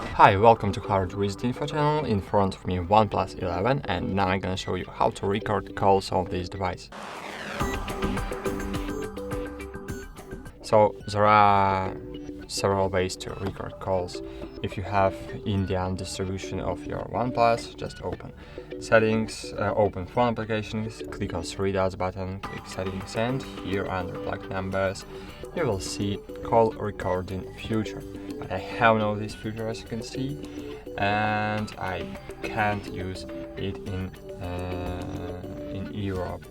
Hi, welcome to HardReset.Info channel. In front of me OnePlus 11, and now I'm gonna show you how to record calls on this device. So there are several ways to record calls. If you have Indian distribution of your OnePlus, just open settings, open phone applications, click on three dots button, click settings, and here under black numbers you will see call recording feature. But I have no this feature, as you can see, and I can't use it in Europe,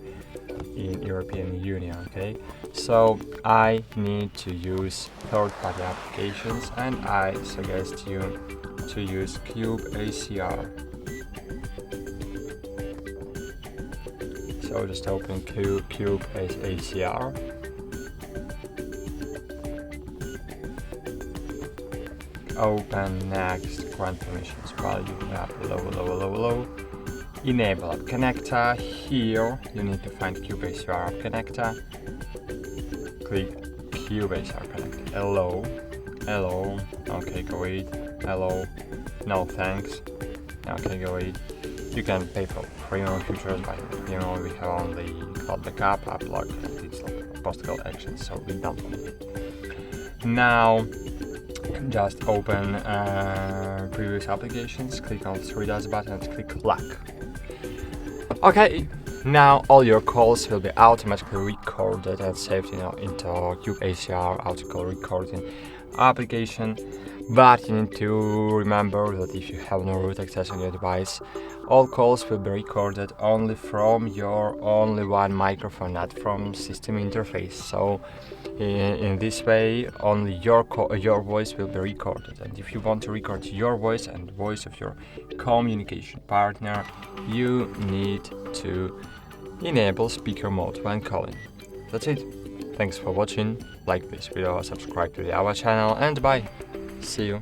in European Union. Okay, so I need to use third-party applications, and I suggest you to use Cube ACR. So just open Cube as ACR. Open next, grant permissions while you have low. Enable app connector. Here you need to find Cube ACR app connector. Click Cube ACR connector. Hello. Okay, go eat. Hello. No thanks. Okay, go eat. You can pay for premium features, but we have only cloud backup, app lock, and it's like post-call actions, so we don't want it. Now just open previous applications, click on three dots button and click lock. Okay, now all your calls will be automatically recorded and saved into Cube ACR auto call recording application. But you need to remember that if you have no root access on your device, all calls will be recorded only from your only one microphone, not from system interface. So in this way, only your voice will be recorded. And if you want to record your voice and the voice of your communication partner, you need to enable speaker mode when calling. That's it. Thanks for watching. Like this video, subscribe to our channel, and bye. See you.